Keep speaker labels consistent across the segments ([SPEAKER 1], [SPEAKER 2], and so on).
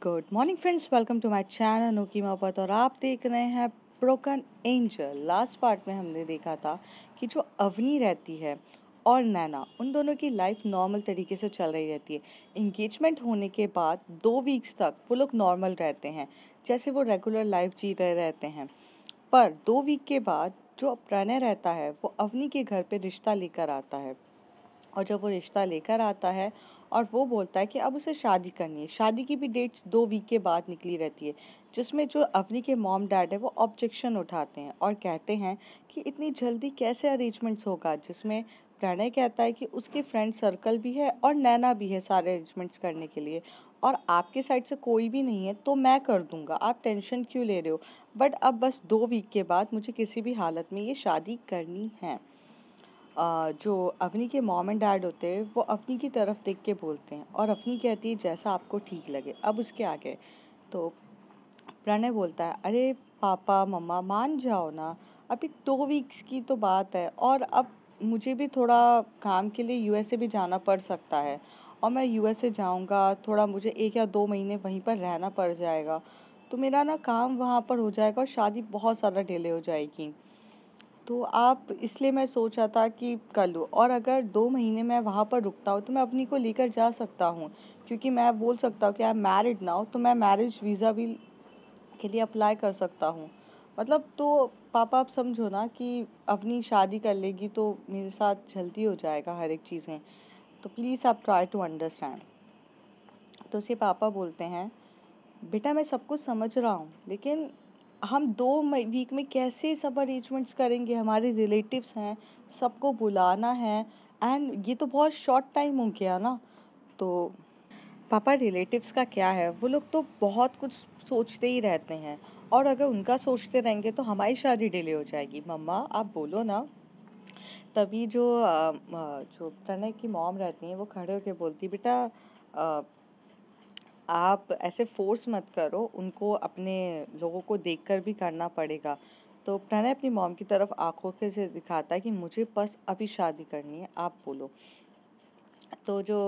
[SPEAKER 1] Good morning friends, welcome to my channel नोकी मोहब्बत। और आप देख रहे हैं ब्रोकन एंजल। लास्ट पार्ट में हमने देखा था कि जो अवनी रहती है और नैना, उन दोनों की लाइफ नॉर्मल तरीके से चल रही रहती है। इंगेजमेंट होने के बाद 2 वीक्स तक वो लोग नॉर्मल रहते हैं, जैसे वो रेगुलर लाइफ जी रहे रहते हैं। पर 2 वीक के बाद जो प्रणय रहता है वो अवनी के घर पे रिश्ता लेकर आता है। और जब वो रिश्ता लेकर आता है और वो बोलता है कि अब उसे शादी करनी है। शादी की भी डेट्स 2 वीक के बाद निकली रहती है, जिसमें जो अवनी के मॉम डैड है वो ऑब्जेक्शन उठाते हैं और कहते हैं कि इतनी जल्दी कैसे अरेंजमेंट्स होगा। जिसमें प्रणय कहता है कि उसके फ्रेंड सर्कल भी है और नैना भी है सारे अरेंजमेंट्स करने के लिए, और आपके साइड से कोई भी नहीं है तो मैं कर दूंगा, आप टेंशन क्यों ले रहे हो। बट अब बस 2 वीक के बाद मुझे किसी भी हालत में ये शादी करनी है। जो अवनी के मॉम एंड डैड होते हैं वो अवनी की तरफ देख के बोलते हैं और अवनी कहती है जैसा आपको ठीक लगे। अब उसके आगे तो प्रणय बोलता है, अरे पापा मम्मा मान जाओ ना, अभी 2 वीक्स की तो बात है और अब मुझे भी थोड़ा काम के लिए यूएसए भी जाना पड़ सकता है, और मैं यूएसए जाऊंगा, थोड़ा मुझे 1 या 2 महीने वहीं पर रहना पड़ जाएगा, तो मेरा ना काम वहाँ पर हो जाएगा और शादी बहुत ज़्यादा डिले हो जाएगी। तो आप इसलिए मैं सोचा था कि कर लूँ, और अगर 2 महीने मैं वहाँ पर रुकता हूँ तो मैं अपनी को लेकर जा सकता हूँ, क्योंकि मैं बोल सकता हूँ कि आई एम मैरिड नाउ, तो मैं मैरिज वीज़ा भी के लिए अप्लाई कर सकता हूँ। मतलब तो पापा आप समझो ना कि अपनी शादी कर लेगी तो मेरे साथ जल्दी हो जाएगा हर एक चीज़ें, तो प्लीज़ आप ट्राई टू अंडरस्टैंड। तो उसे पापा बोलते हैं, बेटा मैं सब कुछ समझ रहा हूँ, लेकिन हम 2 वीक में कैसे सब अरेंजमेंट्स करेंगे, हमारे रिलेटिव्स हैं, सबको बुलाना है, एंड ये तो बहुत शॉर्ट टाइम हो गया ना। तो पापा रिलेटिव्स का क्या है, वो लोग तो बहुत कुछ सोचते ही रहते हैं, और अगर उनका सोचते रहेंगे तो हमारी शादी डिले हो जाएगी। मम्मा आप बोलो ना। तभी जो प्रणय की मॉम रहती हैं वो खड़े होकर बोलती, बेटा अ, आप ऐसे फोर्स मत करो उनको, अपने लोगों को देखकर भी करना पड़ेगा। तो प्रणय अपनी मॉम की तरफ आंखों से दिखाता है कि मुझे बस अभी शादी करनी है, आप बोलो। तो जो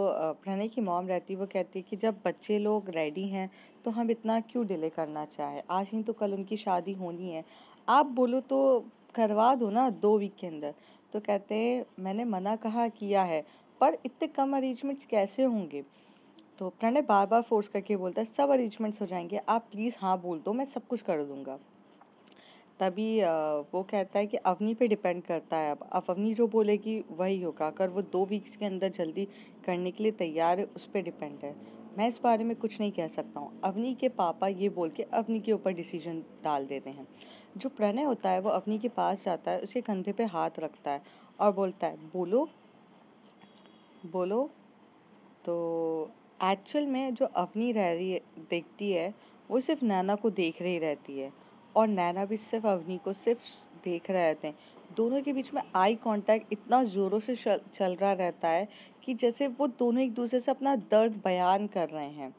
[SPEAKER 1] प्रणय की मॉम रहती है वो कहती है कि जब बच्चे लोग रेडी हैं तो हम इतना क्यों डिले करना चाहे, आज नहीं तो कल उनकी शादी होनी है, आप बोलो तो करवा दो ना 2 वीक के अंदर। तो कहते हैं मैंने मना कहा किया है, पर इतने कम अरेंजमेंट्स कैसे होंगे। तो प्रणय बार बार फोर्स करके बोलता है सब अरेंजमेंट्स हो जाएंगे, आप प्लीज़ हाँ बोल दो, मैं सब कुछ कर दूंगा। तभी वो कहता है कि अवनी पे डिपेंड करता है, अब अवनी जो बोलेगी वही होगा, अगर वो 2 वीक्स के अंदर जल्दी करने के लिए तैयार है उस पर डिपेंड है, मैं इस बारे में कुछ नहीं कह सकता हूँ। अवनी के पापा ये बोल के अवनी के ऊपर डिसीजन डाल देते हैं। जो प्रणय होता है वो अवनी के पास जाता है, उसके कंधे पे हाथ रखता है और बोलता है बोलो बोलो। तो एक्चुअल में जो अवनी रह रही है, देखती है, वो सिर्फ नैना को देख रही रहती है, और नैना भी सिर्फ अवनी को सिर्फ देख रहे रहते हैं। दोनों के बीच में आई कांटेक्ट इतना ज़ोरों से चल रहा रहता है कि जैसे वो दोनों एक दूसरे से अपना दर्द बयान कर रहे हैं।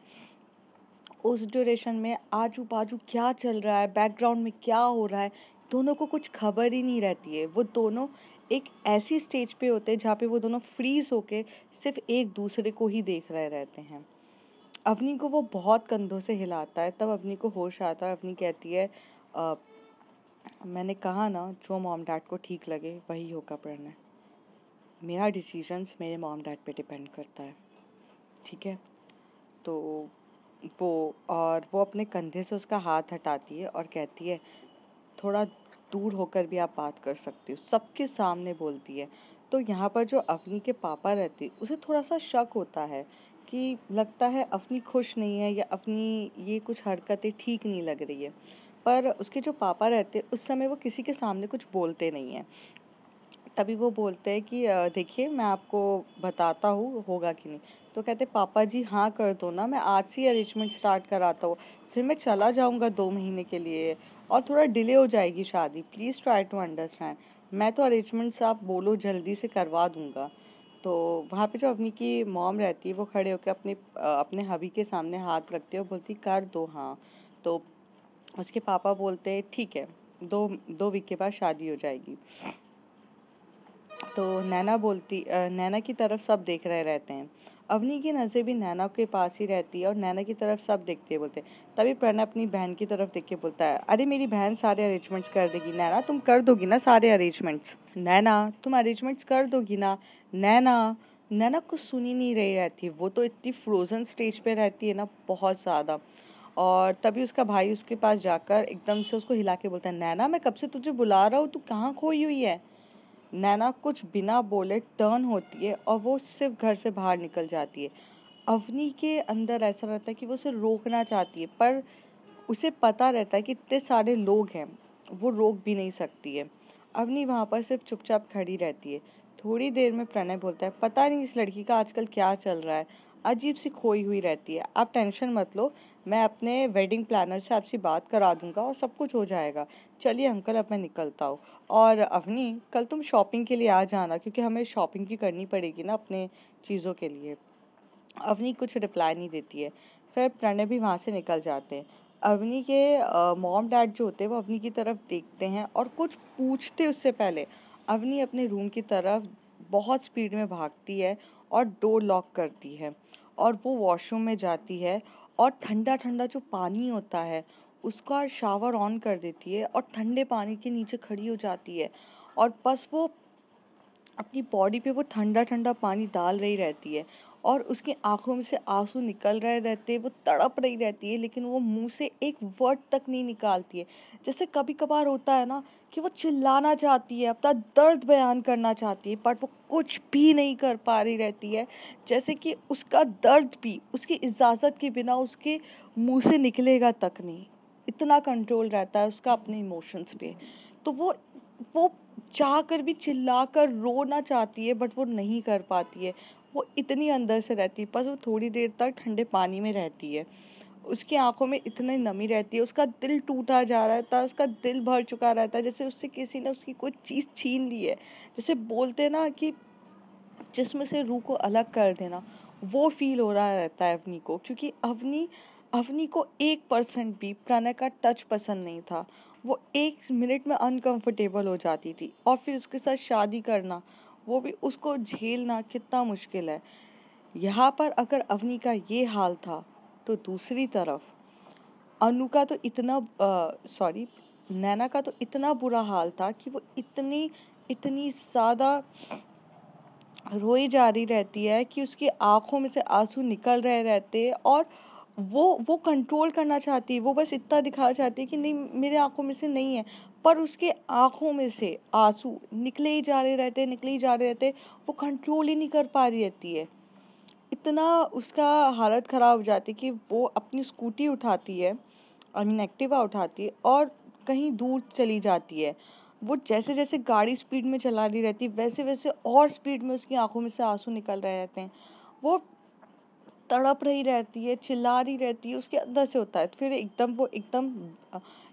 [SPEAKER 1] उस ड्यूरेशन में आजू बाजू क्या चल रहा है, बैकग्राउंड में क्या हो रहा है, दोनों को कुछ खबर ही नहीं रहती है। वो दोनों एक ऐसी स्टेज पे होते हैं जहाँ पे वो दोनों फ्रीज होके सिर्फ एक दूसरे को ही देख रहे रहते हैं। अवनी को वो बहुत कंधों से हिलाता है, तब अवनी को होश आता है। अवनी कहती है, "अ, मैंने कहा ना जो मॉम डैड को ठीक लगे वही होगा प्रणय, मेरा डिसीजंस मेरे मॉम डैड पे डिपेंड करता है, ठीक है।" तो वो अपने कंधे से उसका हाथ हटाती है और कहती है, थोड़ा दूर होकर भी आप बात कर सकती हो, सबके सामने बोलती है। तो यहाँ पर जो अवनी के पापा रहते उसे थोड़ा सा शक होता है कि लगता है अवनी खुश नहीं है या अवनी ये कुछ हरकतें ठीक नहीं लग रही है। पर उसके जो पापा रहते उस समय वो किसी के सामने कुछ बोलते नहीं है। तभी वो बोलते हैं कि देखिए मैं आपको बताता हूँ होगा कि नहीं। तो कहते पापा जी हाँ कर दो ना, मैं आज से ही अरेंजमेंट स्टार्ट कराता हूँ, फिर मैं चला जाऊँगा 2 महीने के लिए और थोड़ा डिले हो जाएगी शादी, प्लीज़ ट्राई टू अंडरस्टैंड। मैं तो अरेंजमेंट्स आप बोलो जल्दी से करवा दूँगा। तो वहाँ पे जो अवनी की मॉम रहती है वो खड़े होकर अपने हबी के सामने हाथ रखती है और बोलती कर दो हाँ। तो उसके पापा बोलते हैं ठीक है, 2 वीक के बाद शादी हो जाएगी। तो नैना की तरफ सब देख रहे रहते हैं, अवनी की नज़र भी नैना के पास ही रहती है और नैना की तरफ सब देखते हैं, बोलते हैं। तभी प्रणय अपनी बहन की तरफ देख के बोलता है, अरे मेरी बहन सारे अरेंजमेंट्स कर देगी। नैना तुम कर दोगी ना सारे अरेंजमेंट्स? नैना तुम अरेंजमेंट्स कर दोगी ना? नैना नैना कुछ सुन ही नहीं रही रहती, वो तो इतनी फ्रोजन स्टेज पे रहती है ना, बहुत ज़्यादा। और तभी उसका भाई उसके पास जाकर एकदम से उसको हिला के बोलता है, नैना मैं कब से तुझे बुला रहा हूँ, तू कहाँ खोई हुई है? नैना कुछ बिना बोले टर्न होती है और वो सिर्फ घर से बाहर निकल जाती है। अवनी के अंदर ऐसा रहता है कि वो उसे रोकना चाहती है, पर उसे पता रहता है कि इतने सारे लोग हैं, वो रोक भी नहीं सकती है। अवनी वहाँ पर सिर्फ चुपचाप खड़ी रहती है। थोड़ी देर में प्रणय बोलता है, पता नहीं इस लड़की का आजकल क्या चल रहा है, अजीब सी खोई हुई रहती है। आप टेंशन मत लो, मैं अपने वेडिंग प्लानर से आपसे बात करा दूंगा और सब कुछ हो जाएगा। चलिए अंकल, अब मैं निकलता हूँ। और अवनी, कल तुम शॉपिंग के लिए आ जाना, क्योंकि हमें शॉपिंग भी करनी पड़ेगी ना अपने चीज़ों के लिए। अवनी कुछ रिप्लाई नहीं देती है। फिर प्रणय भी वहाँ से निकल जाते हैं। अवनी के मॉम डैड जो होते हैं वो अवनी की तरफ देखते हैं और कुछ पूछते उससे पहले अवनी अपने रूम की तरफ बहुत स्पीड में भागती है और डोर लॉक करती है और वो वॉशरूम में जाती है और ठंडा ठंडा जो पानी होता है उसका शावर ऑन कर देती है और ठंडे पानी के नीचे खड़ी हो जाती है और बस वो अपनी बॉडी पे वो ठंडा ठंडा पानी डाल रही रहती है और उसकी आंखों में से आंसू निकल रहे रहते हैं, वो तड़प रही रहती है, लेकिन वो मुंह से एक वर्ड तक नहीं निकालती है। जैसे कभी कभार होता है ना कि वो चिल्लाना चाहती है, अपना दर्द बयान करना चाहती है, बट वो कुछ भी नहीं कर पा रही रहती है। जैसे कि उसका दर्द भी उसकी इजाजत के बिना उसके मुंह से निकलेगा तक नहीं, इतना कंट्रोल रहता है उसका अपने इमोशंस पे। तो वो चाह कर भी चिल्ला कर रोना चाहती है, बट वो नहीं कर पाती है। वो इतनी अंदर से रहती है, बस वो थोड़ी देर तक ठंडे पानी में रहती है। उसकी आंखों में इतनी नमी रहती है, उसका दिल टूटा जा रहता है, उसका दिल भर चुका रहता है, जैसे उससे किसी ने उसकी कोई चीज़ छीन ली है। जैसे बोलते हैं ना कि जिस्म से रूह को अलग कर देना, वो फील हो रहा रहता है अवनी को, क्योंकि अवनी अवनी को 1% भी प्रणय का टच पसंद नहीं था। वो 1 मिनट में अनकंफर्टेबल हो जाती थी और फिर उसके साथ शादी करना, वो भी उसको झेलना कितना मुश्किल है। यहाँ पर अगर अवनी का ये हाल था, तो दूसरी तरफ अनु का तो इतना सॉरी नैना का तो इतना बुरा हाल था कि वो इतनी इतनी ज़्यादा रोई जा रही रहती है कि उसकी आंखों में से आंसू निकल रहे रहते हैं और वो कंट्रोल करना चाहती है, वो बस इतना दिखाना चाहती है कि नहीं मेरे आंखों में से नहीं है, पर उसके आंखों में से आंसू निकले ही जा रहे रहते, निकले ही जा रहे रहते, वो कंट्रोल ही नहीं कर पा रही रहती है। इतना उसका हालत खराब हो जाती है कि वो अपनी स्कूटी उठाती है, आई मीन एक्टिवा उठाती है और कहीं दूर चली जाती है। वो जैसे जैसे गाड़ी स्पीड में चला रही रहती है, वैसे वैसे और स्पीड में उसकी आंखों में से आंसू निकल रहे रहते हैं। वो तड़प रही रहती है, चिल्ला रही रहती है, उसके अंदर से होता है। फिर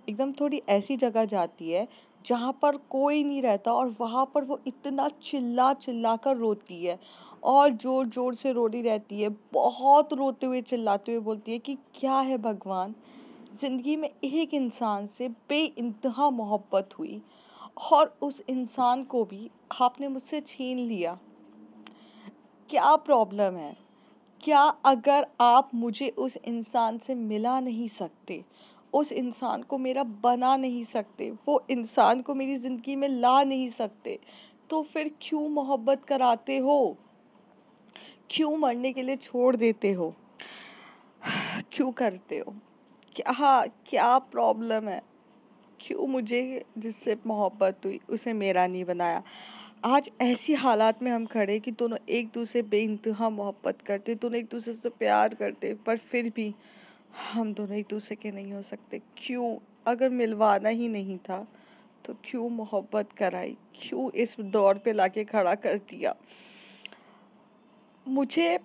[SPEAKER 1] एकदम थोड़ी ऐसी जगह जाती है जहाँ पर कोई नहीं रहता और वहाँ पर वो इतना चिल्ला चिल्ला कर रोती है और जोर जोर से रो रही रहती है, बहुत रोते हुए चिल्लाते हुए बोलती है कि क्या है भगवान, जिंदगी में एक इंसान से बेइंतहा मोहब्बत हुई और उस इंसान को भी आपने मुझसे छीन लिया। क्या प्रॉब्लम है? क्या अगर आप मुझे उस इंसान से मिला नहीं सकते, उस इंसान को मेरा बना नहीं सकते, वो इंसान को मेरी जिंदगी में ला नहीं सकते, तो फिर क्यों मोहब्बत कराते हो? क्यों मरने के लिए छोड़ देते हो? क्यों करते हो? क्या प्रॉब्लम है? क्यों मुझे जिससे मोहब्बत हुई उसे मेरा नहीं बनाया? आज ऐसी हालात में हम खड़े कि दोनों एक दूसरे बेइंतहा मोहब्बत करते, दोनों एक दूसरे से प्यार करते, पर फिर भी हम दोनों एक दूसरे के नहीं हो सकते। क्यों? अगर मिलवाना ही नहीं था तो क्यों मोहब्बत कराई? क्यों इस दौर पे लाके खड़ा कर दिया? मुझे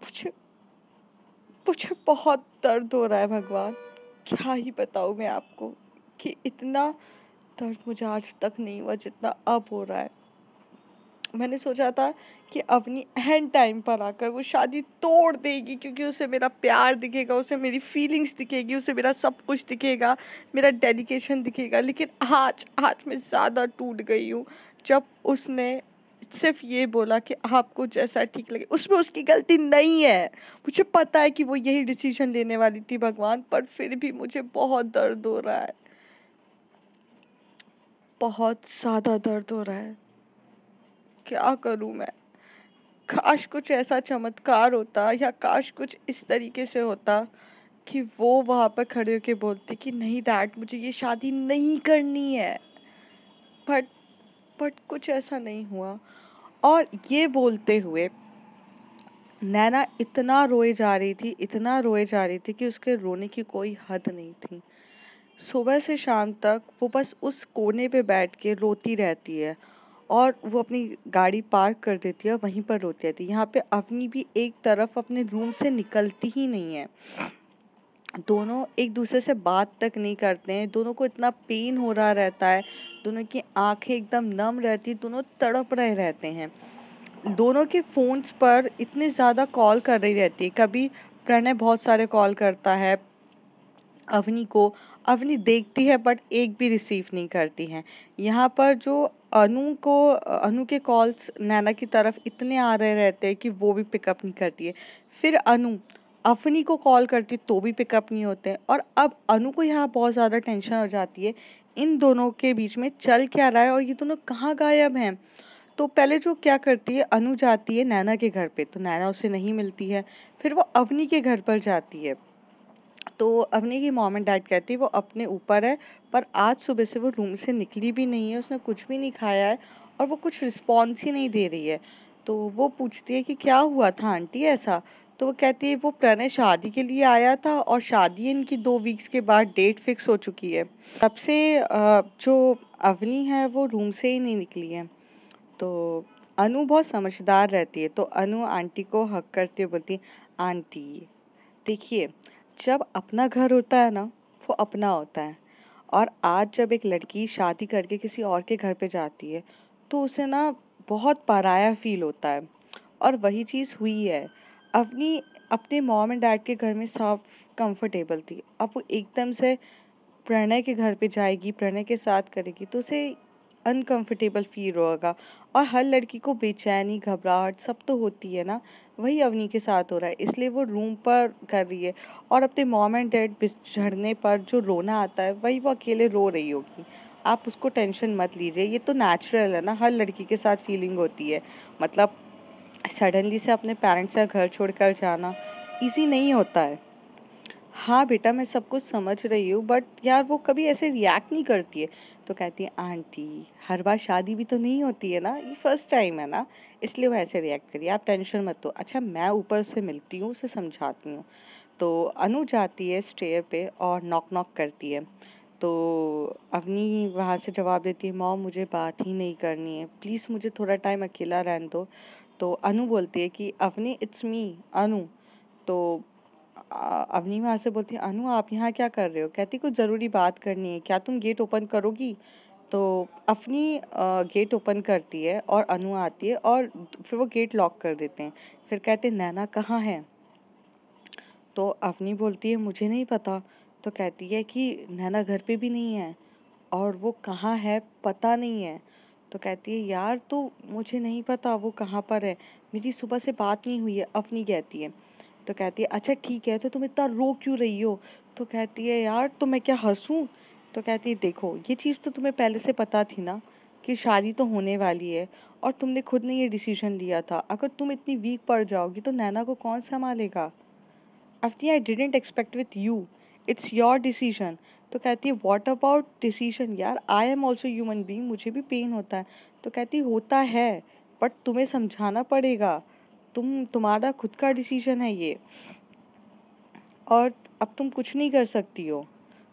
[SPEAKER 1] मुझे मुझे बहुत दर्द हो रहा है भगवान, क्या ही बताऊँ मैं आपको कि इतना दर्द मुझे आज तक नहीं हुआ जितना अब हो रहा है। मैंने सोचा था कि अवनी एंड टाइम पर आकर वो शादी तोड़ देगी, क्योंकि उसे मेरा प्यार दिखेगा, उसे मेरी फीलिंग्स दिखेगी, उसे मेरा सब कुछ दिखेगा, मेरा डेडिकेशन दिखेगा। लेकिन आज आज मैं ज़्यादा टूट गई हूँ जब उसने सिर्फ ये बोला कि आपको जैसा ठीक लगे, उसमें उसकी गलती नहीं है। मुझे पता है कि वो यही डिसीजन लेने वाली थी भगवान, पर फिर भी मुझे बहुत दर्द हो रहा है, बहुत ज्यादा दर्द हो रहा है। क्या करूं मैं? काश कुछ ऐसा चमत्कार होता, या काश कुछ इस तरीके से होता कि वो वहां पर खड़े होके बोलते कि नहीं डैड, मुझे ये शादी नहीं करनी है। बट बट कुछ ऐसा नहीं हुआ। और ये बोलते हुए नैना इतना रोए जा रही थी, इतना रोए जा रही थी कि उसके रोने की कोई हद नहीं थी। सुबह से शाम तक वो बस उस कोने पे बैठ के रोती रहती है, और वो अपनी गाड़ी पार्क कर देती है और वहीं पर रोती रहती है। यहाँ पे अवनी भी एक तरफ अपने रूम से निकलती ही नहीं है। दोनों एक दूसरे से बात तक नहीं करते हैं, दोनों को इतना पेन हो रहा रहता है, दोनों की आंखें एकदम नम रहती, दोनों तड़प रहे रहते हैं। दोनों के फोन्स पर इतने ज्यादा कॉल कर रही रहती है। कभी प्रणय बहुत सारे कॉल करता है अवनी को, अवनी देखती है बट एक भी रिसीव नहीं करती है। यहाँ पर जो अनु के कॉल्स नैना की तरफ इतने आ रहे रहते हैं कि वो भी पिकअप नहीं करती है। फिर अनु अवनी को कॉल करती तो भी पिकअप नहीं होते हैं। और अब अनु को यहाँ बहुत ज़्यादा टेंशन हो जाती है, इन दोनों के बीच में चल क्या रहा है और ये दोनों कहाँ गायब हैं। तो पहले जो क्या करती है, अनु जाती है नैना के घर पे, तो नैना उसे नहीं मिलती है। फिर वो अवनी के घर पर जाती है, तो अवनी की मॉम एंड डैड कहती है वो अपने ऊपर है, पर आज सुबह से वो रूम से निकली भी नहीं है, उसने कुछ भी नहीं खाया है और वो कुछ रिस्पॉन्स ही नहीं दे रही है। तो वो पूछती है कि क्या हुआ था आंटी ऐसा? तो वो कहती है वो प्रणय शादी के लिए आया था और शादी इनकी 2 वीक्स के बाद डेट फिक्स हो चुकी है। तब से जो अवनी है वो रूम से ही नहीं निकली है। तो अनु बहुत समझदार रहती है, तो अनु आंटी को हक करती हुए बोलती, आंटी देखिए, जब अपना घर होता है ना, वो अपना होता है। और आज जब एक लड़की शादी करके किसी और के घर पे जाती है, तो उसे ना बहुत पराया फील होता है। और वही चीज़ हुई है। अपनी अपने मॉम एंड डैड के घर में सब कंफर्टेबल थी, अब वो एकदम से प्रणय के घर पे जाएगी, प्रणय के साथ करेगी, तो उसे अनकंफर्टेबल फील होगा। और हर लड़की को बेचैनी, घबराहट सब तो होती है ना, वही अवनी के साथ हो रहा है। इसलिए वो रूम पर कर रही है, और अपने मॉम एंड डैड बिछड़ने पर जो रोना आता है वही वो अकेले रो रही होगी। आप उसको टेंशन मत लीजिए, ये तो नेचुरल है ना, हर लड़की के साथ फीलिंग होती है। मतलब सडनली से अपने पेरेंट्स का घर छोड़कर जाना इजी नहीं होता है। हाँ बेटा, मैं सब कुछ समझ रही हूँ, बट यार वो कभी ऐसे रिएक्ट नहीं करती है। तो कहती है आंटी, हर बार शादी भी तो नहीं होती है ना, ये फर्स्ट टाइम है ना, इसलिए वो ऐसे रिएक्ट करिए, आप टेंशन मत लो। अच्छा, मैं ऊपर से मिलती हूँ, उसे समझाती हूँ। तो अनु जाती है स्टेयर पे और नॉक नॉक करती है। तो अवनी वहाँ से जवाब देती है, मॉम मुझे बात ही नहीं करनी है, प्लीज़ मुझे थोड़ा टाइम अकेला रहने दो। तो अनु बोलती है कि अवनी, इट्स मी, अनु। तो अवनी वहाँ से बोलती है, अनु आप यहाँ क्या कर रहे हो? कहती कुछ ज़रूरी बात करनी है, क्या तुम गेट ओपन करोगी? तो अवनी गेट ओपन करती है और अनु आती है, और फिर वो गेट लॉक कर देते हैं। फिर कहते हैं नैना कहाँ है? तो अवनी बोलती है मुझे नहीं पता। तो कहती है कि नैना घर पे भी नहीं है, और वो कहाँ है पता नहीं है। तो कहती है यार, तो मुझे नहीं पता वो कहाँ पर है, मेरी सुबह से बात नहीं हुई है, अवनी कहती है। तो कहती है अच्छा ठीक है, तो तुम इतना रो क्यों रही हो? तो कहती है यार, तो मैं क्या हंसूं? तो कहती है देखो, ये चीज़ तो तुम्हें पहले से पता थी ना कि शादी तो होने वाली है, और तुमने खुद ने ये डिसीजन लिया था। अगर तुम इतनी वीक पड़ जाओगी तो नैना को कौन संभालेगा? Avni, I didn't expect with you, it's your decision. तो कहती है व्हाट अबाउट डिसीजन यार, I am also human being, मुझे भी पेन होता है। तो कहती होता है, बट तुम्हें समझाना पड़ेगा, तुम्हारा खुद का डिसीजन है ये, और अब तुम कुछ नहीं कर सकती हो।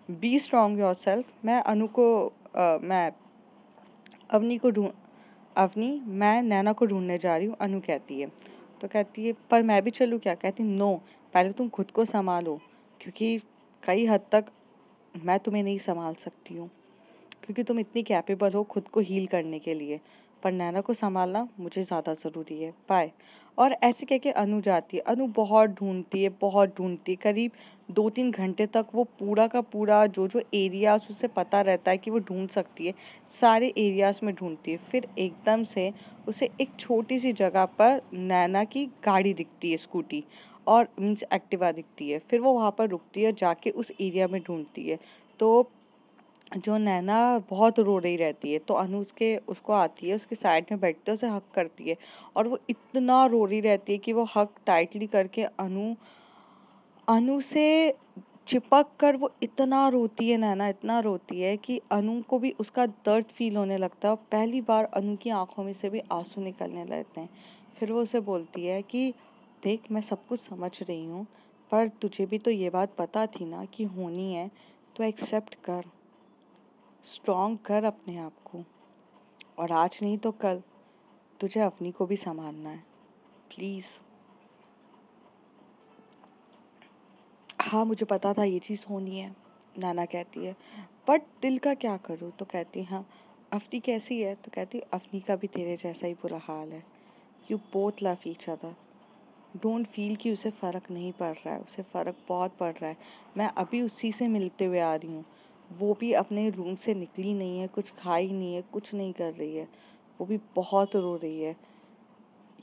[SPEAKER 1] Be strong your self. मैं अवनी को ढूंढ अवनी, मैं नैना को ढूंढने जा रही हूँ, अनु कहती है। तो कहती है पर मैं भी चलूँ क्या? कहती नो, पहले तुम खुद को संभालो, क्योंकि कई हद तक मैं तुम्हें नहीं संभाल सकती हूँ, क्योंकि तुम इतनी कैपेबल हो खुद को हील करने के लिए। पर नैना को संभालना मुझे ज़्यादा ज़रूरी है, बाय। और ऐसे कह के अनु जाती है। अनु बहुत ढूंढती है, बहुत ढूंढती है, करीब 2-3 घंटे तक वो पूरा का पूरा जो जो एरियाज उसे पता रहता है कि वो ढूंढ सकती है, सारे एरियाज में ढूंढती है। फिर एकदम से उसे एक छोटी सी जगह पर नैना की गाड़ी दिखती है, स्कूटी और मीन्स एक्टिवा दिखती है। फिर वो वहाँ पर रुकती है, जाके उस एरिया में ढूंढती है। तो जो नैना बहुत रो रही रहती है, तो अनु उसको आती है, उसके साइड में बैठते है, उसे हग करती है और वो इतना रो रही रहती है कि वो हग टाइटली करके अनु से चिपक कर वो इतना रोती है, नैना इतना रोती है कि अनु को भी उसका दर्द फील होने लगता है और पहली बार अनु की आंखों में से भी आंसू निकलने लगते हैं। फिर वो उसे बोलती है कि देख, मैं सब कुछ समझ रही हूँ, पर तुझे भी तो ये बात पता थी ना कि होनी है, तो एक्सेप्ट कर, स्ट्रॉन्ग कर अपने आप को, और आज नहीं तो कल तुझे अपनी को भी संभालना है, प्लीज़। हाँ, मुझे पता था ये चीज़ होनी है, नाना कहती है, बट दिल का क्या करूँ? तो कहती है, हाँ, अफनी कैसी है? तो कहती है, अफनी का भी तेरे जैसा ही बुरा हाल है। You both love each other. Don't feel कि उसे फ़र्क नहीं पड़ रहा है, उसे फ़र्क बहुत पड़ रहा है। मैं अभी उसी से मिलते हुए आ रही हूँ, वो भी अपने रूम से निकली नहीं है, कुछ खाई नहीं है, कुछ नहीं कर रही है, वो भी बहुत रो रही है।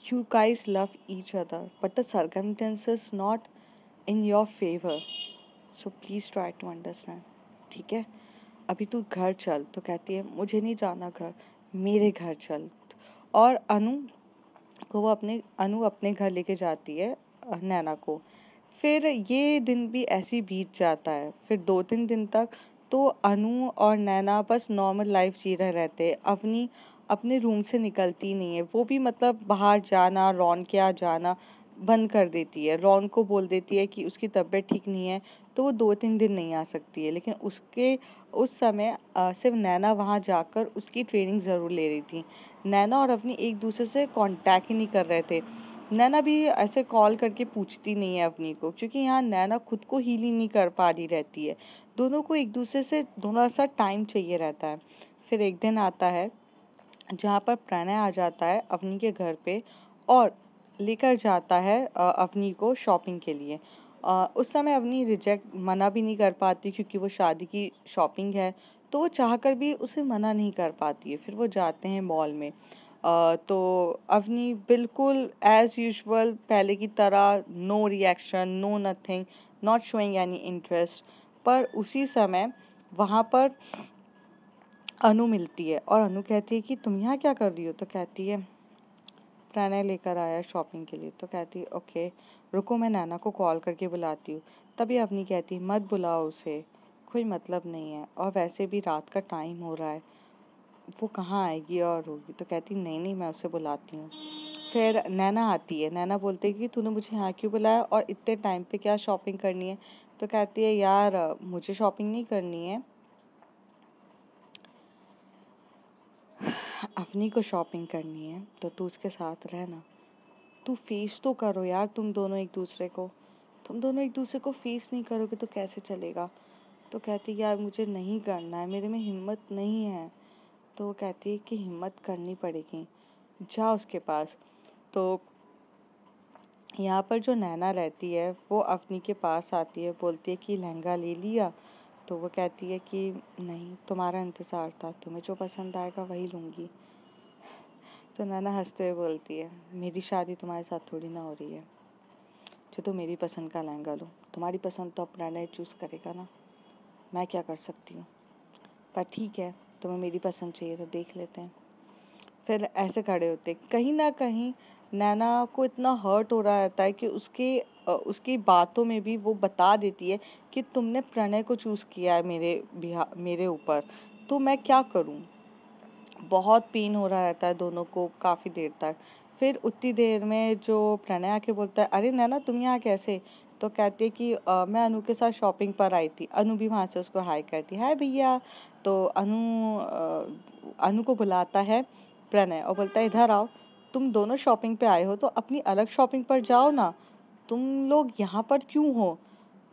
[SPEAKER 1] You guys love each other, but the circumstances not in your favor. So please try to understand. ठीक है, अभी तू घर चल। तो कहती है, मुझे नहीं जाना घर, मेरे घर चल। और अनु अपने घर लेके जाती है नैना को। फिर ये दिन भी ऐसे ही बीत जाता है। फिर 2-3 दिन तक तो अनु और नैना बस नॉर्मल लाइफ जी रहे रहते हैं। अपने रूम से निकलती नहीं है। वो भी मतलब बाहर जाना, रॉन के यहाँ जाना बंद कर देती है। रॉन को बोल देती है कि उसकी तबीयत ठीक नहीं है, तो वो 2-3 दिन नहीं आ सकती है। लेकिन उस समय सिर्फ नैना वहाँ जाकर उसकी ट्रेनिंग ज़रूर ले रही थी। नैना और अवनी एक दूसरे से कांटेक्ट ही नहीं कर रहे थे। नैना भी ऐसे कॉल करके पूछती नहीं है अवनी को, क्योंकि यहाँ नैना खुद को हील ही नहीं कर पा रही रहती है। दोनों को एक दूसरे से थोड़ा सा टाइम चाहिए रहता है। फिर एक दिन आता है जहाँ पर प्रणय आ जाता है अवनी के घर पे और लेकर जाता है अवनी को शॉपिंग के लिए। उस समय अवनी मना भी नहीं कर पाती, क्योंकि वो शादी की शॉपिंग है, तो वो चाहकर भी उसे मना नहीं कर पाती है। फिर वो जाते हैं मॉल में। तो अवनी बिल्कुल एज यूजुअल पहले की तरह, no reaction, no nothing, not showing any interest. पर उसी समय वहाँ पर अनु मिलती है और अनु कहती है कि तुम यहाँ क्या कर रही हो? तो कहती है, प्रणय लेकर आया शॉपिंग के लिए। तो कहती है, ओके, रुको, मैं नैना को कॉल करके बुलाती हूँ। तभी अवनी कहती है, मत बुलाओ उसे, कोई मतलब नहीं है, और वैसे भी रात का टाइम हो रहा है, वो कहाँ आएगी और होगी। तो कहती, नहीं नहीं, मैं उसे बुलाती हूँ। फिर नैना आती है। नैना बोलती है कि तूने मुझे यहाँ क्यों बुलाया और इतने टाइम पे क्या शॉपिंग करनी है? तो कहती है, यार मुझे शॉपिंग नहीं करनी है, अवनी को शॉपिंग करनी है, तो तू उसके साथ रहना। तू फेस तो करो यार, तुम दोनों एक दूसरे को फेस नहीं करोगे तो कैसे चलेगा? तो कहती है, यार मुझे नहीं करना है, मेरे में हिम्मत नहीं है। तो वो कहती है कि हिम्मत करनी पड़ेगी, जा उसके पास। तो यहाँ पर जो नैना रहती है वो अवनी के पास आती है, बोलती है कि लहंगा ले लिया? तो वो कहती है कि नहीं, तुम्हारा इंतज़ार था, तुम्हें जो पसंद आएगा वही लूँगी। तो नैना हंसते हुए बोलती है, मेरी शादी तुम्हारे साथ थोड़ी ना हो रही है जो तो मेरी पसंद का लहंगा लो, तुम्हारी पसंद तो अपना नहीं चूज़ करेगा ना, मैं क्या कर सकती हूँ? पर ठीक है, तुम्हें मेरी पसंद चाहिए तो देख लेते हैं। फिर ऐसे खड़े होते, कहीं ना कहीं नैना को इतना हर्ट हो रहा रहता है कि उसकी बातों में भी वो बता देती है कि तुमने प्रणय को चूज़ किया है मेरे ऊपर, तो मैं क्या करूँ? बहुत पेन हो रहा रहता है दोनों को काफ़ी देर तक। फिर उतनी देर में जो प्रणय आके बोलता है, अरे नैना तुम यहाँ कैसे? तो कहती है कि मैं अनु के साथ शॉपिंग पर आई थी। अनु भी वहाँ से उसको हाय करती है, हाय भैया। तो अनु को बुलाता है प्रणय और बोलता है, इधर आओ, तुम दोनों शॉपिंग पे आए हो तो अपनी अलग शॉपिंग पर जाओ ना, तुम लोग यहाँ पर क्यों हो?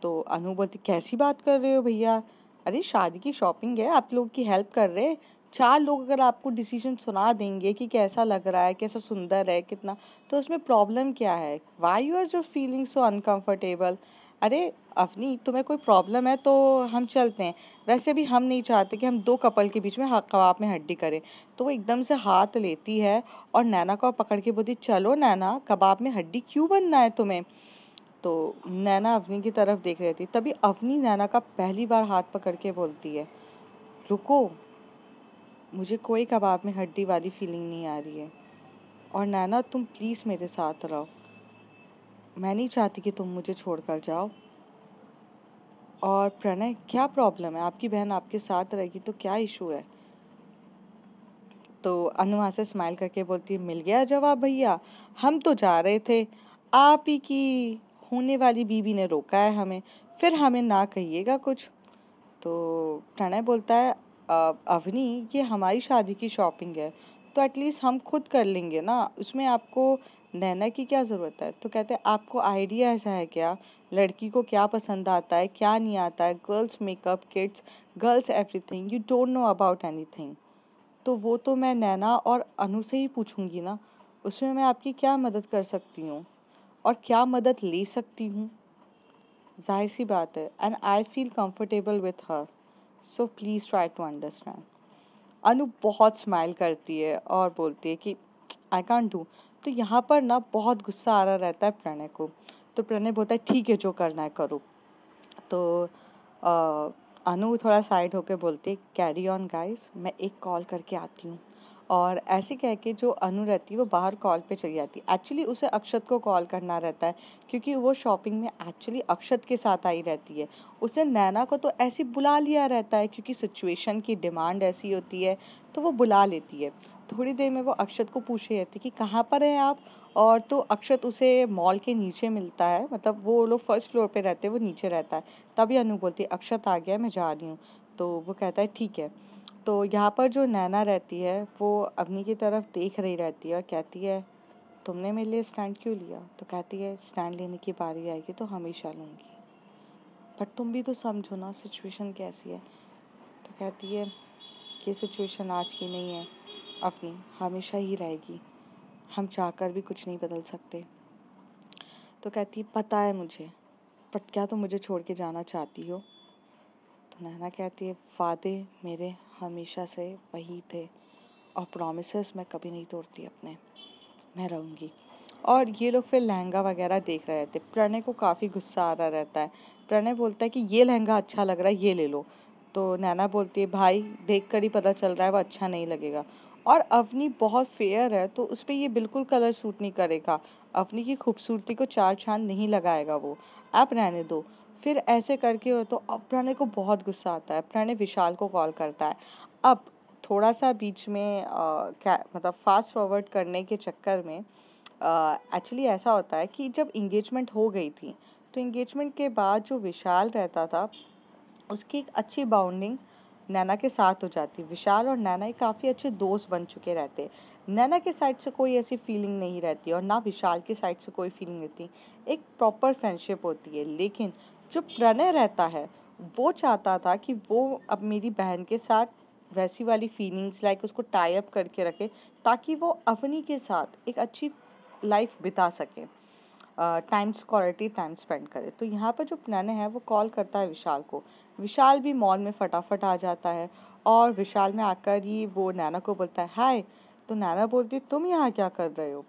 [SPEAKER 1] तो अनु बोलती, कैसी बात कर रहे हो भैया? अरे शादी की शॉपिंग है, आप लोग की हेल्प कर रहे, 4 लोग अगर आपको डिसीजन सुना देंगे कि कैसा लग रहा है, कैसा सुंदर है, कितना, तो उसमें प्रॉब्लम क्या है? Why you are just feeling so uncomfortable? अरे अवनी, तुम्हें कोई प्रॉब्लम है तो हम चलते हैं। वैसे भी हम नहीं चाहते कि हम 2 कपल के बीच में कबाब में हड्डी करें। तो वो एकदम से हाथ लेती है और नैना को पकड़ के बोलती, चलो नैना, कबाब में हड्डी क्यों बनना है तुम्हें? तो नैना अवनी की तरफ देख रही थी। तभी अवनी नैना का पहली बार हाथ पकड़ के बोलती है, रुको, मुझे कोई कबाब में हड्डी वाली फीलिंग नहीं आ रही है। और नैना, तुम प्लीज़ मेरे साथ रहो, मैं नहीं चाहती कि तुम मुझे छोड़कर जाओ। और प्रणय, क्या प्रॉब्लम है? आपकी बहन आपके साथ रहेगी तो क्या इशू है? तो अनु वहाँ से स्माइल करके बोलती है, मिल गया जवाब भैया, हम तो जा रहे थे, आप ही की होने वाली बीवी ने रोका है हमें, फिर हमें ना कहिएगा कुछ। तो प्रणय बोलता है, अवनी, ये हमारी शादी की शॉपिंग है, तो एटलीस्ट हम खुद कर लेंगे ना, उसमें आपको नैना की क्या ज़रूरत है? तो कहते हैं, आपको आइडिया ऐसा है क्या, लड़की को क्या पसंद आता है, क्या नहीं आता है, girls makeup kits, girls everything, you don't know about anything. तो वो तो मैं नैना और अनु से ही पूछूंगी ना, उसमें मैं आपकी क्या मदद कर सकती हूँ और क्या मदद ले सकती हूँ? जाहिर सी बात है, and I feel comfortable with her, so please try to understand. Anu बहुत स्माइल करती है और बोलती है कि आई कांट डू। तो यहाँ पर ना बहुत गुस्सा आ रहा रहता है प्रणय को। तो प्रणय बोलता है, ठीक है, जो करना है करो। तो अ, अनु थोड़ा साइड होकर बोलती है, कैरी ऑन गाइस, मैं एक कॉल करके आती हूँ। और ऐसे कह के जो अनु रहती है वो बाहर कॉल पे चली जाती है। एक्चुअली उसे अक्षत को कॉल करना रहता है, क्योंकि वो शॉपिंग में एक्चुअली अक्षत के साथ आई रहती है। उसे नैना को तो ऐसे बुला लिया रहता है, क्योंकि सिचुएशन की डिमांड ऐसी होती है, तो वो बुला लेती है। थोड़ी देर में वो अक्षत को पूछ रही रहती है कि कहाँ पर हैं आप? और तो अक्षत उसे मॉल के नीचे मिलता है, मतलब वो लोग फर्स्ट फ्लोर पे रहते हैं, वो नीचे रहता है। तभी अनु बोलती है, अक्षत आ गया, मैं जा रही हूँ। तो वो कहता है, ठीक है। तो यहाँ पर जो नैना रहती है वो अवनी की तरफ देख रही रहती है और कहती है, तुमने मेरे लिए स्टैंड क्यों लिया? तो कहती है, स्टैंड लेने की बारी आएगी तो हमेशा लूँगी, पर तुम भी तो समझो ना सिचुएशन कैसी है। तो कहती है, ये सिचुएशन आज की नहीं है अपनी, हमेशा ही रहेगी, हम चाहकर भी कुछ नहीं बदल सकते। तो कहती है, पता है मुझे, पर क्या तुम मुझे छोड़ के जाना चाहती हो? तो नैना कहती है, वादे मेरे हमेशा से वही थे और प्रॉमिसेस मैं कभी नहीं तोड़ती अपने, मैं रहूँगी। और ये लोग फिर लहंगा वगैरह देख रहे थे। प्रणय को काफ़ी गुस्सा आ रहा रहता है। प्रणय बोलता है कि ये लहंगा अच्छा लग रहा है, ये ले लो। तो नैना बोलती है, भाई देख कर ही पता चल रहा है वो अच्छा नहीं लगेगा, और अवनी बहुत फेयर है तो उस पर ये बिल्कुल कलर सूट नहीं करेगा, अवनी की खूबसूरती को चार चांद नहीं लगाएगा वो, आप रहने दो। फिर ऐसे करके हो तो अब प्रणय को बहुत गुस्सा आता है। प्रणय विशाल को कॉल करता है। अब थोड़ा सा बीच में क्या मतलब फास्ट फॉरवर्ड करने के चक्कर में एक्चुअली ऐसा होता है कि जब इंगेजमेंट हो गई थी, तो इंगेजमेंट के बाद जो विशाल रहता था उसकी एक अच्छी बाउंडिंग नैना के साथ हो जाती। विशाल और नैना एक काफ़ी अच्छे दोस्त बन चुके रहते। नैना के साइड से कोई ऐसी फीलिंग नहीं रहती और ना विशाल के साइड से कोई फीलिंग रहती, एक प्रॉपर फ्रेंडशिप होती है। लेकिन जो प्रणय रहता है वो चाहता था कि वो अब मेरी बहन के साथ वैसी वाली फीलिंग्स लाइक उसको टाई अप करके रखे, ताकि वो अवनी के साथ एक अच्छी लाइफ बिता सके, क्वालिटी टाइम स्पेंड करे। तो यहाँ पर जो प्रणय है वो कॉल करता है विशाल को। विशाल भी मॉल में फटाफट आ जाता है और विशाल में आकर ही वो नैना को बोलता है, हाय। तो नैना बोलती है, तुम यहाँ क्या कर रहे हो?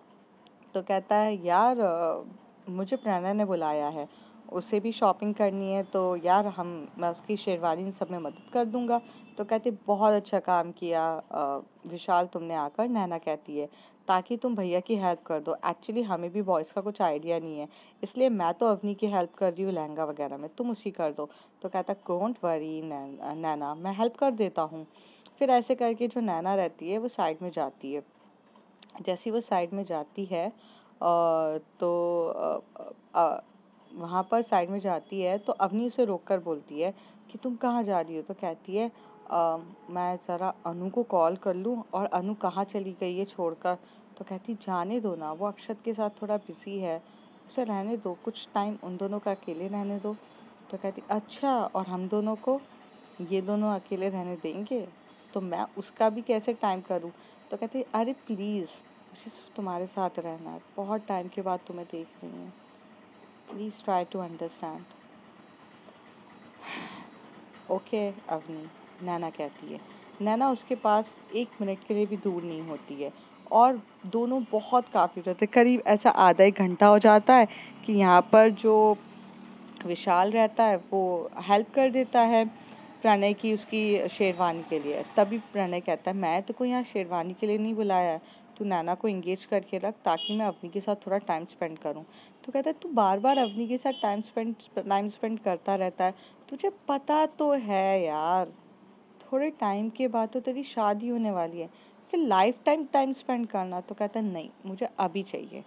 [SPEAKER 1] तो कहता है, यार मुझे प्रणय ने बुलाया है, उसे भी शॉपिंग करनी है, तो यार मैं उसकी शेरवानी इन सब में मदद कर दूंगा। तो कहते, बहुत अच्छा काम किया विशाल तुमने आकर। नैना कहती है, ताकि तुम भैया की हेल्प कर दो, एक्चुअली हमें भी बॉयज़ का कुछ आइडिया नहीं है, इसलिए मैं तो अवनी की हेल्प कर रही हूँ लहंगा वगैरह में, तुम उसकी कर दो। तो कहता, डोंट वरी नैना, मैं हेल्प कर देता हूँ। फिर ऐसे करके जो नैना रहती है वो साइड में जाती है। जैसी वो साइड में जाती है तो वहाँ पर साइड में जाती है तो अवनी उसे रोक कर बोलती है कि तुम कहाँ जा रही हो? तो कहती है, मैं ज़रा अनु को कॉल कर लूँ, और अनु कहाँ चली गई है छोड़कर? तो कहती, जाने दो ना, वो अक्षत के साथ थोड़ा बिजी है, उसे रहने दो, कुछ टाइम उन दोनों का अकेले रहने दो। तो कहती, अच्छा, और हम दोनों को, ये दोनों अकेले रहने देंगे? तो मैं उसका भी कैसे टाइम करूँ? तो कहती अरे प्लीज़, मुझे सिर्फ तुम्हारे साथ रहना है, बहुत टाइम के बाद तुम्हें देख रही हूँ, please try to understand. Okay Avni, Naina कहती है। नैना उसके पास 1 मिनट के लिए भी दूर नहीं होती है और दोनों बहुत काफ़ी रहते, करीब ऐसा आधा 1 घंटा हो जाता है कि यहाँ पर जो विशाल रहता है वो हेल्प कर देता है प्रणय की उसकी शेरवानी के लिए। तभी प्रणय कहता है मैं तो कोई यहाँ शेरवानी के लिए नहीं बुलाया है, तू नैना को इंगेज करके रख ताकि मैं अवनी के साथ थोड़ा टाइम स्पेंड करूँ। तो कहता है तू बार बार अवनी के साथ टाइम स्पेंड करता रहता है, तुझे पता तो है यार, थोड़े टाइम के बाद तो तेरी शादी होने वाली है, फिर लाइफ टाइम स्पेंड करना। तो कहता है नहीं, मुझे अभी चाहिए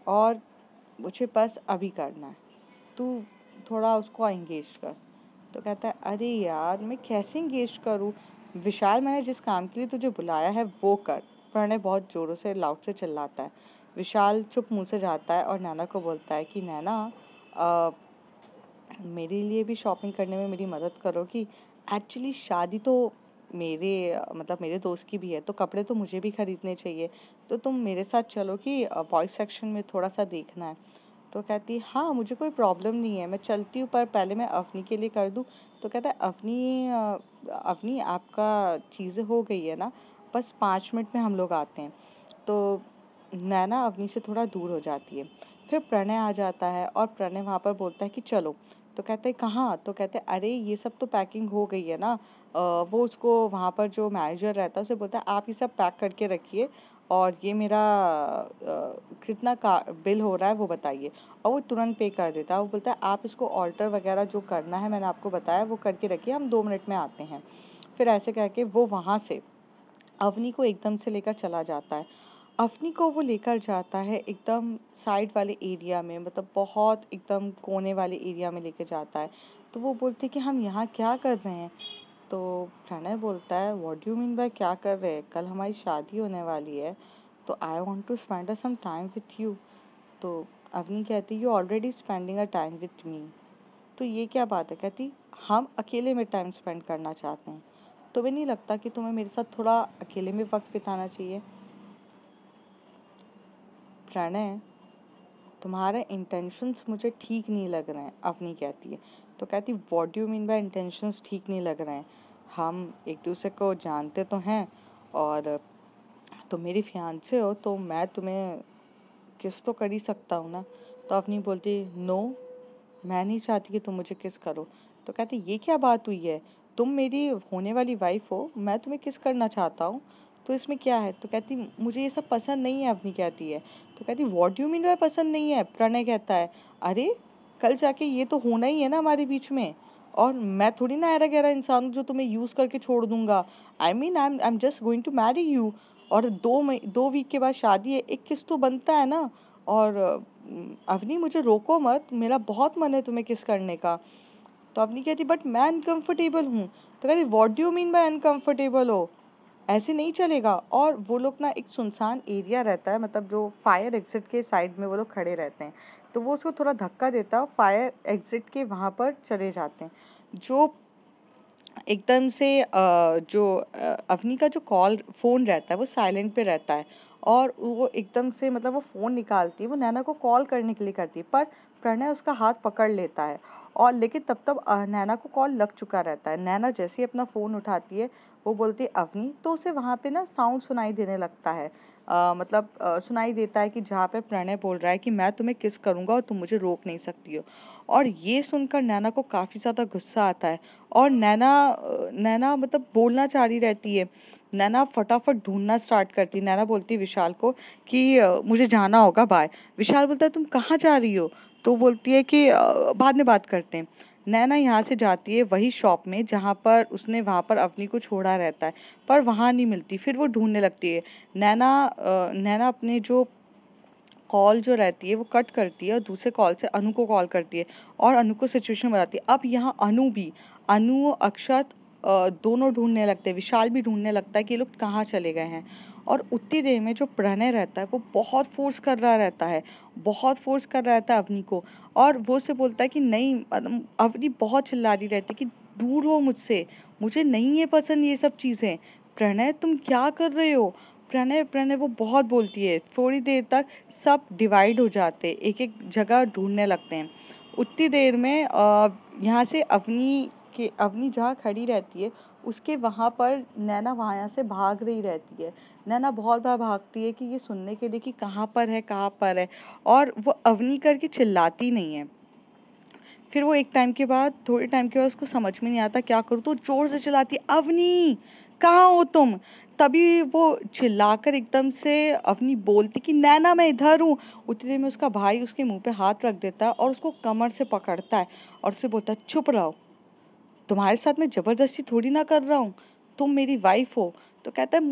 [SPEAKER 1] और मुझे बस अभी करना है, तू थोड़ा उसको एंगेज कर। तो कहता है अरे यार मैं कैसे एंगेज करूँ, विशाल मैंने जिस काम के लिए तुझे बुलाया है वो कर। प्रणय बहुत जोरों से लाउड से चिल्लाता है। विशाल चुप मुंह से जाता है और नैना को बोलता है कि नैना मेरे लिए भी शॉपिंग करने में मेरी मदद करोगी? एक्चुअली शादी तो मेरे मतलब मेरे दोस्त की भी है, तो कपड़े तो मुझे भी खरीदने चाहिए, तो तुम मेरे साथ चलो कि बॉयज सेक्शन में थोड़ा सा देखना है। तो कहती हाँ मुझे कोई प्रॉब्लम नहीं है, मैं चलती हूँ, पर पहले मैं अवनी के लिए कर दूँ। तो कहता है अवनी आपका चीज़ें हो गई है ना, बस 5 मिनट में हम लोग आते हैं। तो नैना अवनी से थोड़ा दूर हो जाती है। फिर प्रणय आ जाता है और प्रणय वहाँ पर बोलता है कि चलो। तो कहते हैं कहाँ? तो कहते हैं अरे ये सब तो पैकिंग हो गई है ना। वो उसको वहाँ पर जो मैनेजर रहता है उसे बोलता है आप ये सब पैक करके रखिए और ये मेरा कितना का बिल हो रहा है वो बताइए। और वो तुरंत पे कर देता है। वो बोलता है आप इसको ऑल्टर वगैरह जो करना है मैंने आपको बताया वो करके रखिए, हम 2 मिनट में आते हैं। फिर ऐसे कह के वो वहाँ से अवनी को एकदम से लेकर चला जाता है। अवनी को वो लेकर जाता है एकदम साइड वाले एरिया में, मतलब बहुत एकदम कोने वाले एरिया में लेके जाता है। तो वो बोलते कि हम यहाँ क्या कर रहे हैं? तो प्रणय बोलता है what do you mean by क्या कर रहे हैं, कल हमारी शादी होने वाली है, तो I want to spend some time with you. तो अवनी कहती you already spending a time with me. तो ये क्या बात है? कहती हम अकेले में टाइम स्पेंड करना चाहते हैं, तुम्हें नहीं लगता कि तुम्हें मेरे साथ थोड़ा अकेले में वक्त बिताना चाहिए? प्रणय, तुम्हारे इंटेंशंस मुझे ठीक नहीं लग रहे हैं, अवनी कहती है। तो कहती what do you mean by intentions ठीक नहीं लग रहे हैं? हम एक दूसरे को जानते तो हैं और तुम मेरी फियांसे हो, तो मैं तुम्हें किस तो कर ही सकता हूँ ना। तो अवनी बोलती नो, मैं नहीं चाहती कि तुम मुझे किस करो। तो कहती ये क्या बात हुई है, तुम मेरी होने वाली वाइफ हो, मैं तुम्हें किस करना चाहता हूँ, तो इसमें क्या है? तो कहती मुझे ये सब पसंद नहीं है। अवनी कहती है। तो कहती व्हाट डू मीन बाय पसंद नहीं है? प्रणय कहता है अरे कल जाके ये तो होना ही है ना हमारे बीच में, और मैं थोड़ी ना ऐरा गैरा इंसान हूँ जो तुम्हें यूज करके छोड़ दूंगा। I am just going to marry you, और 2 वीक के बाद शादी है, एक किस तो बनता है ना। और अवनी मुझे रोको मत, मेरा बहुत मन है तुम्हें किस करने का। तो अवनी कहती बट मैं अनकंफर्टेबल हूँ। तो कहती what do you mean by uncomfortable हो, ऐसे नहीं चलेगा। और वो लोग ना एक सुनसान एरिया रहता है, मतलब जो फायर एग्जिट के साइड में वो लोग खड़े रहते हैं, तो वो उसको थोड़ा धक्का देता है, फायर एग्जिट के वहाँ पर चले जाते हैं। जो एकदम से अवनी का जो कॉल फ़ोन रहता है वो साइलेंट पे रहता है, और वो एकदम से मतलब वो फ़ोन निकालती है, वो नैना को कॉल करने के लिए करती है, पर प्रणय उसका हाथ पकड़ लेता है। और लेकिन तब तक नैना को कॉल लग चुका रहता है। नैना जैसे ही अपना फ़ोन उठाती है वो बोलती है अवनी, तो उसे वहाँ पे ना साउंड सुनाई देने लगता है। मतलब सुनाई देता है कि जहाँ पे प्रणय बोल रहा है कि मैं तुम्हें किस करूँगा और तुम मुझे रोक नहीं सकती हो। और ये सुनकर नैना को काफ़ी ज़्यादा गुस्सा आता है और नैना मतलब बोलना चाह रही रहती है। नैना फटाफट ढूंढना स्टार्ट करती है। नैना बोलती है विशाल को कि मुझे जाना होगा, बाय। विशाल बोलता है तुम कहाँ जा रही हो? तो बोलती है कि बाद में बात करते हैं। नैना यहाँ से जाती है वही शॉप में जहाँ पर उसने वहाँ पर अवनी को छोड़ा रहता है, पर वहाँ नहीं मिलती। फिर वो ढूंढने लगती है। नैना अपने जो कॉल जो रहती है वो कट करती है और दूसरे कॉल से अनु को कॉल करती है और अनु को सिचुएशन बताती है। अब यहाँ अनु अक्षत दोनों ढूंढने लगते हैं, विशाल भी ढूंढने लगता है कि ये लोग कहाँ चले गए हैं। और उतनी देर में जो प्रणय रहता है वो बहुत फोर्स कर रहा रहता है, बहुत फोर्स कर रहा रहता है अवनी को, और वो से बोलता है कि नहीं, अवनी बहुत चिल्ला रही रहती है कि दूर हो मुझसे, मुझे नहीं है पसंद ये सब चीज़ें। प्रणय तुम क्या कर रहे हो? प्रणय प्रणय वो बहुत बोलती है। थोड़ी देर तक सब डिवाइड हो जाते, एक एक जगह ढूंढने लगते हैं। उतनी देर में यहाँ से अवनी जहाँ खड़ी रहती है उसके वहाँ पर नैना वहाँ यहाँ से भाग रही रहती है। नैना बहुत बार भागती है कि ये सुनने के लिए कि कहाँ पर है, कहाँ पर है, और वो अवनी करके चिल्लाती नहीं है। फिर वो एक टाइम के बाद, थोड़े टाइम के बाद उसको समझ में नहीं आता क्या करूँ, तो जोर से चिल्लाती है, अवनी कहाँ हो तुम? तभी वो चिल्लाकर एकदम से अवनी बोलती कि नैना मैं इधर हूँ। उतनी देर में उसका भाई उसके मुंह पे हाथ रख देता है और उसको कमर से पकड़ता है और उसे बोलता है, चुप रहो, तुम्हारे साथ मैं जबरदस्ती थोड़ी ना कर रहा हूँ, तुम मेरी वाइफ हो। तो कहता है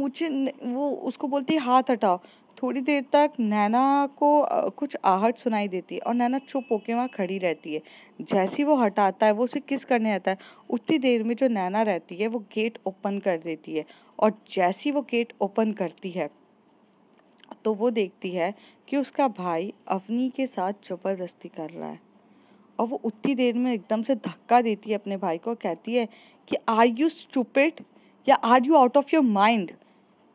[SPEAKER 1] वो उसको बोलती है हाथ हटाओ। थोड़ी देर तक नैना को कुछ आहट सुनाई देती है और नैना चुप होके वहाँ खड़ी रहती है। जैसे ही वो हटाता है, वो उसे किस करने आता है, उतनी देर में जो नैना रहती है वो गेट ओपन कर देती है। और जैसे ही वो गेट ओपन करती है तो वो देखती है कि उसका भाई अवनी के साथ जबरदस्ती कर रहा है। और वो उतनी देर में एकदम से धक्का देती है अपने भाई को और कहती है कि आर यू स्टूपिड, या are you out of your mind?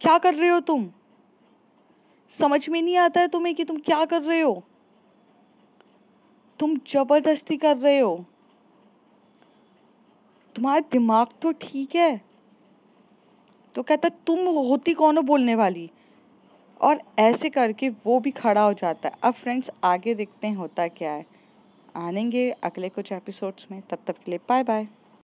[SPEAKER 1] क्या कर रहे हो तुम? समझ में नहीं आता है तुम्हें कि तुम क्या कर रहे हो? तुम जबरदस्ती कर रहे हो, तुम्हारा दिमाग तो ठीक है? तो कहता है तुम होती कौन हो बोलने वाली? और ऐसे करके वो भी खड़ा हो जाता है। अब फ्रेंड्स आगे देखते हैं होता क्या है। आनेंगे अगले कुछ एपिसोड्स में, तब तक के लिए बाय बाय।